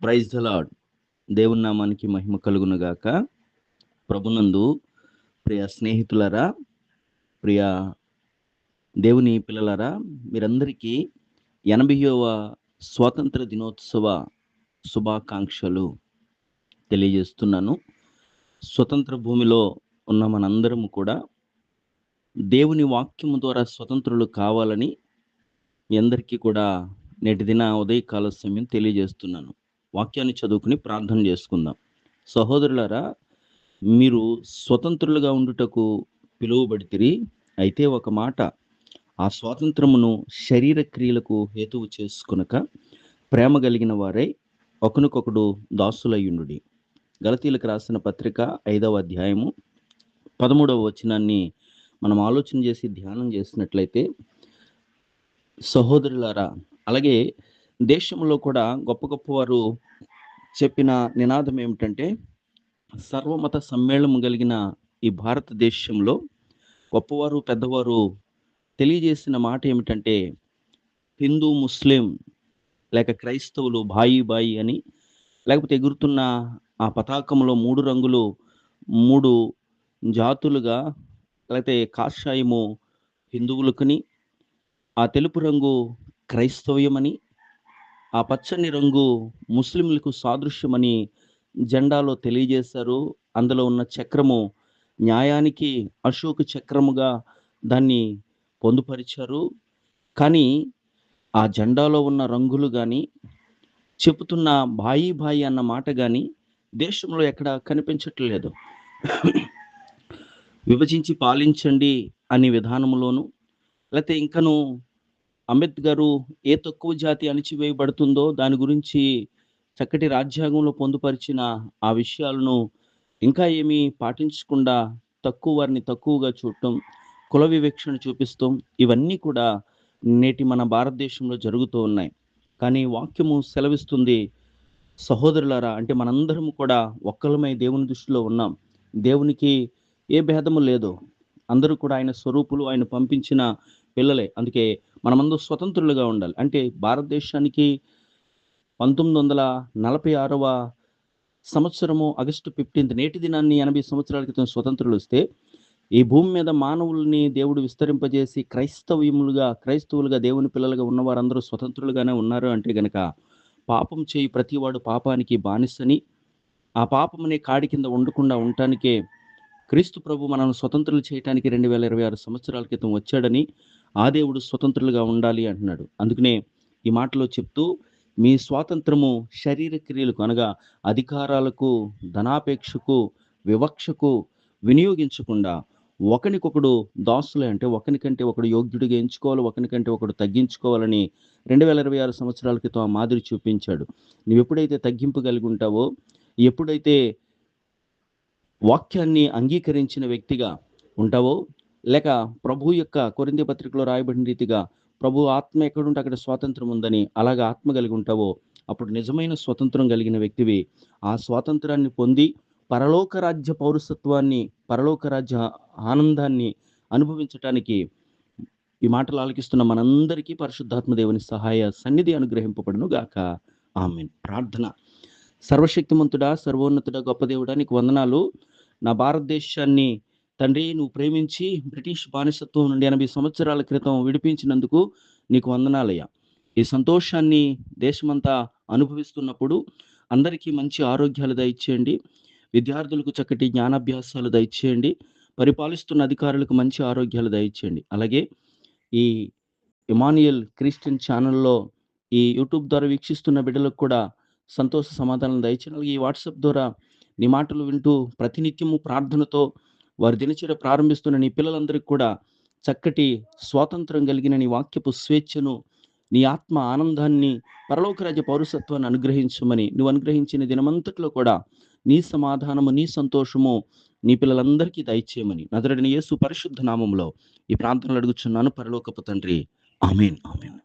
Praise the lord. దేవుని నామానికి మహిమ కలుగును గాక. ప్రభునందు ప్రియ స్నేహితులారా, ప్రియ దేవుని పిల్లలారా, మీరందరికీ 80వ స్వాతంత్ర దినోత్సవ శుభాకాంక్షలు తెలియజేస్తున్నాను. స్వతంత్ర భూమిలో ఉన్న మనందరము కూడా దేవుని వాక్యము ద్వారా స్వతంత్రులు కావాలని మీ అందరికీ కూడా నేటి దిన ఉదయకాల సమయం తెలియజేస్తున్నాను. వాక్యాన్ని చదువుకుని ప్రార్థన చేసుకుందాం. సహోదరులారా, మీరు స్వతంత్రులుగా ఉండుటకు పిలువబడితిరి. అయితే ఒక మాట, ఆ స్వాతంత్రమును శరీర క్రియలకు హేతువు చేసుకొనక ప్రేమ కలిగిన వారై ఒకరికొకడు దాసులయ్యుండుడి. గలతీలకు రాసిన పత్రిక 5వ అధ్యాయము 13వ వచనాన్ని మనం ఆలోచన చేసి ధ్యానం చేసినట్లయితే, సహోదరులారా, అలాగే దేశంలో కూడా గొప్ప గొప్ప వారు చెప్పిన నినాదం ఏమిటంటే, సర్వమత సమ్మేళనం కలిగిన ఈ భారతదేశంలో గొప్పవారు పెద్దవారు తెలియజేసిన మాట ఏమిటంటే, హిందూ ముస్లిం లేక క్రైస్తవులు బాయి బాయి అని, లేకపోతే ఎగురుతున్న ఆ పతాకంలో 3 రంగులు 3 జాతులుగా, లేకపోతే కాషాయము హిందువులకుని, ఆ తెలుపు రంగు క్రైస్తవ్యమని, ఆ పచ్చని రంగు ముస్లింలకు సాదృశ్యమని జెండాలో తెలియజేశారు. అందులో ఉన్న చక్రము న్యాయానికి అశోక చక్రముగా దాన్ని పొందుపరిచారు. కానీ ఆ జెండాలో ఉన్న రంగులు కానీ, చెబుతున్న బాయి బాయి అన్న మాట కానీ దేశంలో ఎక్కడ కనిపించట్లేదు. విభజించి పాలించండి అనే విధానంలోను, లేకపోతే ఇంకను అంబేద్కర్ ఏ తక్కువ జాతి అణిచివేయబడుతుందో దాని గురించి చక్కటి రాజ్యాంగంలో పొందుపరిచిన ఆ విషయాలను ఇంకా ఏమీ పాటించకుండా తక్కువ వారిని తక్కువగా చూడటం, కుల వివక్షను చూపిస్తాం, ఇవన్నీ కూడా నేటి మన భారతదేశంలో జరుగుతూ ఉన్నాయి. కానీ వాక్యము సెలవిస్తుంది, సహోదరులారా, అంటే మనందరం కూడా ఒక్కలమై దేవుని దృష్టిలో ఉన్నాం. దేవునికి ఏ భేదము లేదు. అందరూ కూడా ఆయన స్వరూపులు, ఆయన పంపించిన పిల్లలే. అందుకే మనమందరూ స్వతంత్రులుగా ఉండాలి. అంటే భారతదేశానికి 1946వ సంవత్సరము ఆగస్టు 15 నేటి దినాన్ని 80 సంవత్సరాల క్రితం స్వతంత్రులు వస్తే, ఈ భూమి మీద మానవుల్ని దేవుడు విస్తరింపజేసి క్రైస్తవులుగా దేవుని పిల్లలుగా ఉన్న వారందరూ స్వతంత్రులుగానే ఉన్నారు. అంటే గనక పాపం చేయి ప్రతివాడు పాపానికి బానిసని, ఆ పాపం అనే కాడి కింద ఉండకుండా ఉండటానికే క్రీస్తు ప్రభు మనల్ని స్వతంత్రులు చేయడానికి 2026 సంవత్సరాల క్రితం వచ్చాడని, ఆ దేవుడు స్వతంత్రులుగా ఉండాలి అంటున్నాడు. అందుకనే ఈ మాటలో చెప్తూ, మీ స్వాతంత్రము శరీర క్రియలకు అనగా అధికారాలకు, ధనాపేక్షకు, వివక్షకు వినియోగించకుండా ఒకనికొకడు దాసులే, అంటే ఒకనికంటే ఒకడు యోగ్యుడిగా ఎంచుకోవాలి, ఒకనికంటే ఒకడు తగ్గించుకోవాలని 2026 సంవత్సరాల క్రితం ఆ మాదిరి చూపించాడు. నువ్వు ఎప్పుడైతే తగ్గింపు కలిగి ఉంటావో, ఎప్పుడైతే వాక్యాన్ని అంగీకరించిన వ్యక్తిగా ఉంటావో, లేక ప్రభు యొక్క కొరింథీ పత్రికలో రాయబడిన రీతిగా ప్రభు ఆత్మ ఎక్కడుంటే అక్కడ స్వాతంత్రం ఉందని అలాగా ఆత్మ కలిగి ఉంటావో, అప్పుడు నిజమైన స్వతంత్రం కలిగిన వ్యక్తివి. ఆ స్వాతంత్రాన్ని పొంది పరలోక రాజ్య పౌరసత్వాన్ని, పరలోక రాజ్య ఆనందాన్ని అనుభవించటానికి ఈ మాటలు ఆలకిస్తున్న మనందరికీ పరిశుద్ధాత్మ దేవుని సహాయ సన్నిధి అనుగ్రహింపబడును గాక. ఆమేన్. ప్రార్థన. సర్వశక్తిమంతుడా, సర్వోన్నతుడా, గొప్ప దేవుడా, నీకు వందనాలు. నా భారతదేశాన్ని తండ్రి నువ్వు ప్రేమించి బ్రిటిష్ బానిసత్వం నుండి 80 సంవత్సరాల క్రితం విడిపించినందుకు నీకు వందనాలయ్యా. ఈ సంతోషాన్ని దేశమంతా అనుభవిస్తున్నప్పుడు అందరికీ మంచి ఆరోగ్యాలు దయచేయండి, విద్యార్థులకు చక్కటి జ్ఞానాభ్యాసాలు దయచేయండి, పరిపాలిస్తున్న అధికారులకు మంచి ఆరోగ్యాలు దయచేయండి. అలాగే ఈ ఇమాన్యుయల్ క్రిస్టియన్ ఛానల్లో ఈ యూట్యూబ్ ద్వారా వీక్షిస్తున్న బిడ్డలకు కూడా సంతోష సమాధానం దయచేయండి. ఈ వాట్సాప్ ద్వారా నీ మాటలు వింటూ ప్రతినిత్యము ప్రార్థనతో వారి దినచర్య ప్రారంభిస్తున్న నీ పిల్లలందరికీ కూడా చక్కటి స్వాతంత్రం కలిగిన నీ వాక్యపు స్వేచ్ఛను, నీ ఆత్మ ఆనందాన్ని, పరలోక రాజ్య పౌరసత్వాన్ని అనుగ్రహించమని, నువ్వు అనుగ్రహించిన దినమంతట్లో కూడా నీ సమాధానము, నీ సంతోషము నీ పిల్లలందరికీ దయచేయమని నజరేయుడైన యేసు పరిశుద్ధ నామములో ఈ ప్రార్థనలు అడుగుచున్నాను పరలోకపు తండ్రి. ఆమేన్. ఆమేన్.